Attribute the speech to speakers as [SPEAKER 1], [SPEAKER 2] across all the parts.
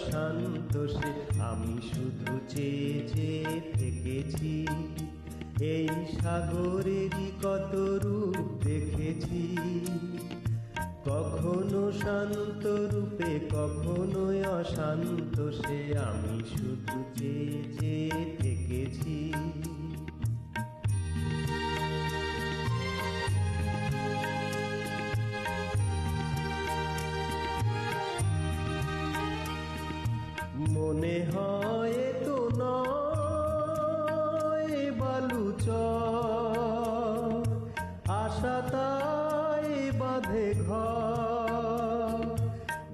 [SPEAKER 1] অশান্ত সে, আমি শুধু চেয়ে চেয়ে থেকেছি। এই সাগরেরই কত রূপ দেখেছি, কখনো শান্ত রূপে কখনো অশান্ত সে, আমি শুধু চেয়ে চেয়ে থেকেছি। মনে হয় তো নয় বালুচর, আশা তাই বাঁধে ঘর।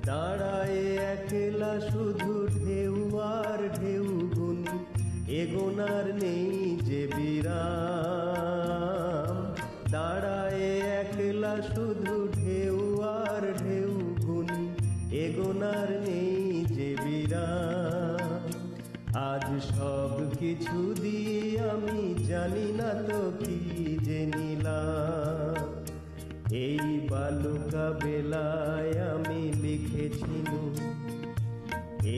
[SPEAKER 1] দাঁড়ায় একলা শুধু ঢেউ আর ঢেউ গুনি, এগোনার নেই যে বিরাম। দাঁড়ায় একলা শুধু ঢেউ আর ঢেউ গুনি, এগোনার নেই যে বিরাম। আজ সব কিছু দিয়ে আমি জানি না তো কি যে নিলাম। এই বালুকা বেলায় আমি লিখেছিল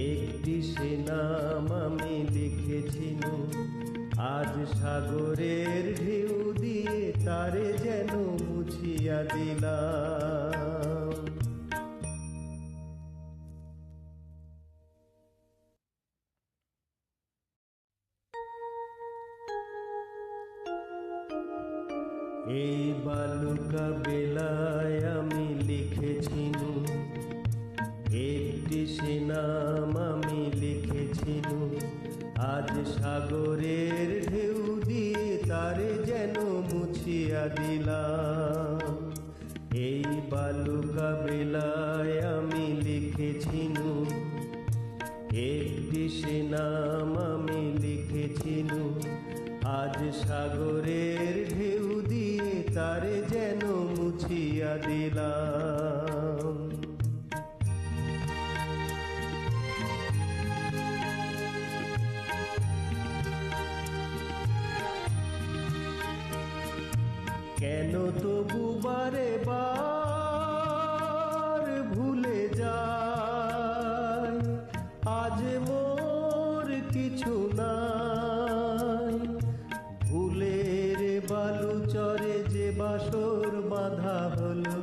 [SPEAKER 1] একটি সে নাম, আমি লিখেছিল আজ সাগরের ঢেউ দিয়ে তারে যেন মুছিয়া দিলাম। এই বালুকা বেলায় আমি লিখেছিল একটি সে নাম, আমি লিখেছিল আজ সাগরের ঢেউ দিয়ে তারে যেন মুছিয়া দিলাম। এই বালুকা বেলায় আমি লিখেছিল একটি সে নাম, আমি লিখেছিল আজ সাগরের ঢেউ দিয়ে তারে যেন মুছিয়া দিলাম। কেন তবু বারে বার ভুলে যায়, আজ মোর কিছু নাই। ভুলের বালুচরে যে বাসর বাঁধা হলো,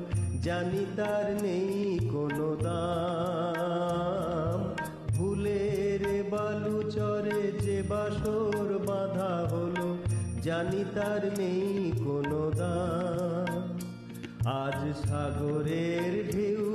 [SPEAKER 1] জানি তার নেই কোনো দাম। ভুলের বালুচরে যে বাসর বাঁধা হলো, জানি তার নেই কোনো দাম। আজ সাগরের ঢেউ